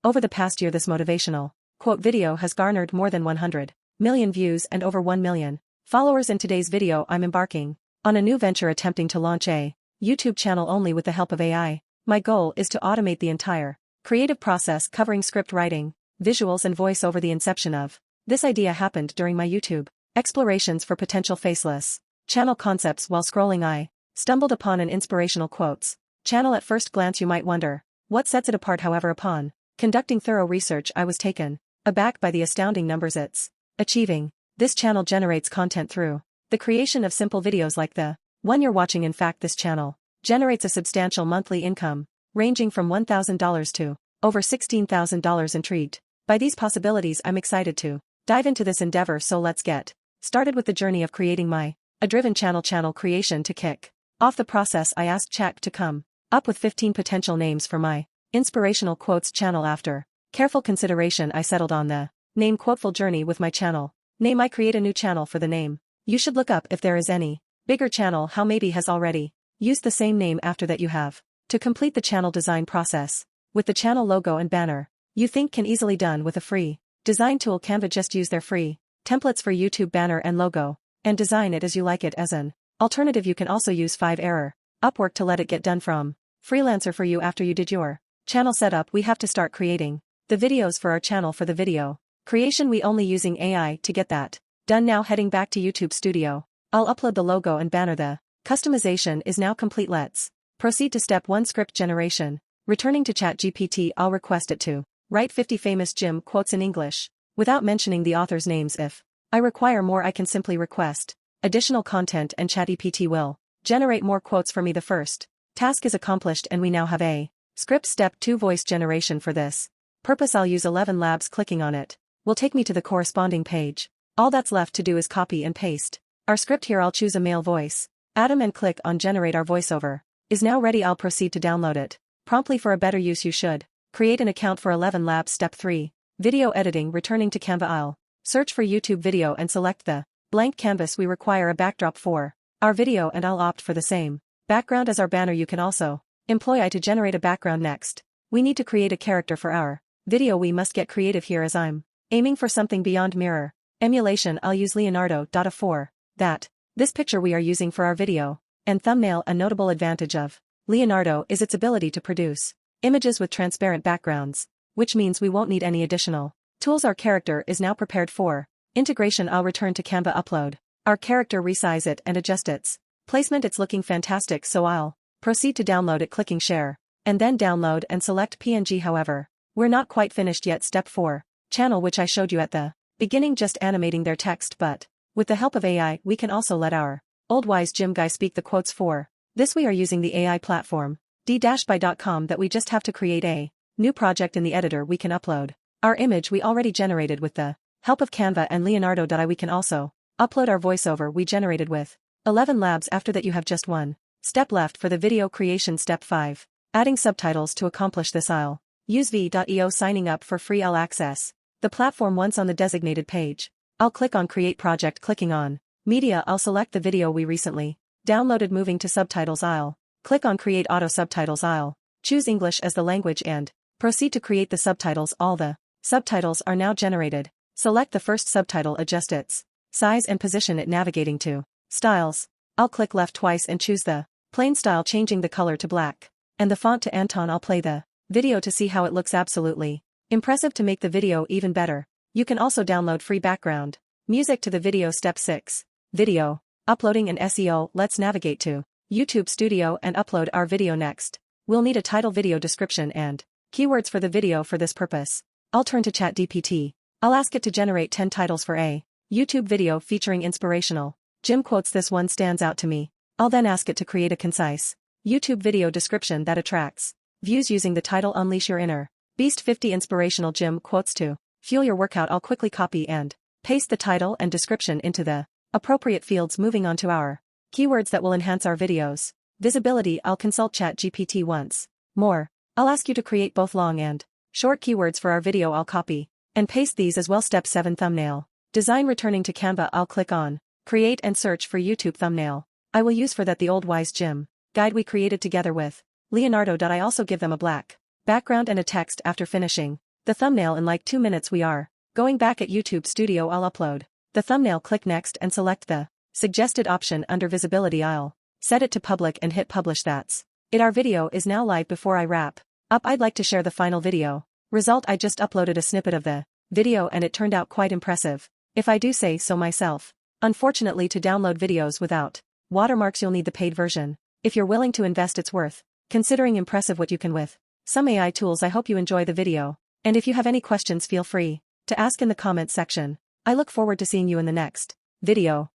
Over the past year this motivational quote video has garnered more than 100 million views and over 1 million followers. In today's video I'm embarking on a new venture, attempting to launch a YouTube channel only with the help of AI. My goal is to automate the entire creative process, covering script writing, visuals and voice-over. The inception of this idea happened during my YouTube explorations for potential faceless channel concepts. While scrolling I stumbled upon an inspirational quotes channel. At first glance you might wonder what sets it apart. However, upon conducting thorough research I was taken aback by the astounding numbers it's achieving. This channel generates content through the creation of simple videos like the one you're watching. In fact, this channel generates a substantial monthly income, ranging from $1,000 to over $16,000. Intrigued by these possibilities, I'm excited to dive into this endeavor. So let's get started with the journey of creating my driven channel creation. To kick off the process, I asked Chat to come up with 15 potential names for my inspirational quotes channel. After careful consideration I settled on the name Quoteful Journey with my channel name. I create a new channel for the name. You should look up if there is any bigger channel how maybe has already used the same name. After that you have to complete the channel design process with the channel logo and banner. You think can easily done with a free design tool, Canva. Just use their free templates for YouTube banner and logo and design it as you like it. As an alternative you can also use 5-error Upwork to let it get done from freelancer for you. After you did your channel setup, we have to start creating the videos for our channel. For the video creation we only using AI to get that done. Now heading back to YouTube Studio, I'll upload the logo and banner. The customization is now complete. Let's proceed to step 1, script generation. Returning to ChatGPT, I'll request it to write 50 famous gym quotes in English without mentioning the author's names. If I require more I can simply request additional content and ChatGPT will generate more quotes for me. The first task is accomplished and we now have a script. Step 2, voice generation. For this purpose I'll use 11 Labs. Clicking on it will take me to the corresponding page. All that's left to do is copy and paste our script here. I'll choose a male voice, Adam, and click on generate. Our voiceover is now ready. I'll proceed to download it promptly. For a better use you should create an account for 11 Labs. Step 3, video editing. Returning to Canva, I'll search for YouTube video and select the blank canvas. We require a backdrop for our video and I'll opt for the same background as our banner. You can also employ AI to generate a background. Next, we need to create a character for our video. We must get creative here as I'm aiming for something beyond mirror emulation. I'll use Leonardo. For that, this picture we are using for our video and thumbnail. A notable advantage of Leonardo is its ability to produce images with transparent backgrounds, which means we won't need any additional tools. Our character is now prepared for integration. I'll return to Canva, upload our character, resize it and adjust its placement. It's looking fantastic, so I'll proceed to download it, clicking share and then download and select PNG. However, we're not quite finished yet. Step 4, channel, which I showed you at the beginning, just animating their text, but with the help of AI we can also let our old wise gym guy speak the quotes. For this we are using the AI platform d-by.com that we just have to create a new project. In the editor we can upload our image we already generated with the help of Canva and Leonardo.ai. We can also upload our voiceover we generated with 11 Labs. After that you have just one step left for the video creation. Step 5, adding subtitles. To accomplish this I'll use v.eo. Signing up for free, I'll access the platform once on the designated page. I'll click on create project. Clicking on media, I'll select the video we recently downloaded. Moving to subtitles, I'll click on create auto subtitles. I'll choose English as the language and proceed to create the subtitles. All the subtitles are now generated. Select the first subtitle, adjust its size and position it. Navigating to styles, I'll click left twice and choose the plain style, changing the color to black and the font to Anton. I'll play the video to see how it looks. Absolutely impressive. To make the video even better, you can also download free background music to the video. Step 6, video uploading and SEO. Let's navigate to YouTube Studio and upload our video. Next, we'll need a title, video description and keywords for the video. For this purpose, I'll turn to ChatGPT. I'll ask it to generate 10 titles for a YouTube video featuring inspirational gym quotes. This one stands out to me. I'll then ask it to create a concise YouTube video description that attracts views using the title Unleash Your Inner Beast, 50 inspirational gym quotes to fuel your workout. I'll quickly copy and paste the title and description into the appropriate fields. Moving on to our keywords that will enhance our videos visibility, I'll consult ChatGPT once more. I'll ask you to create both long and short keywords for our video. I'll copy and paste these as well. Step 7, thumbnail design. Returning to Canva, I'll click on create and search for YouTube thumbnail. I will use for that the old wise gym guide we created together with Leonardo. I also give them a black background and a text. After finishing The thumbnail in like 2 minutes we are. Going back at YouTube Studio, I'll upload the thumbnail, click next and select the suggested option under visibility. I'll set it to public and hit publish. That's it. Our video is now live. Before I wrap up, I'd like to share the final video result. I just uploaded a snippet of the video and it turned out quite impressive, if I do say so myself. Unfortunately, to download videos without watermarks you'll need the paid version. If you're willing to invest, it's worth considering. Impressive what you can with some AI tools. I hope you enjoy the video, and if you have any questions, feel free to ask in the comments section. I look forward to seeing you in the next video.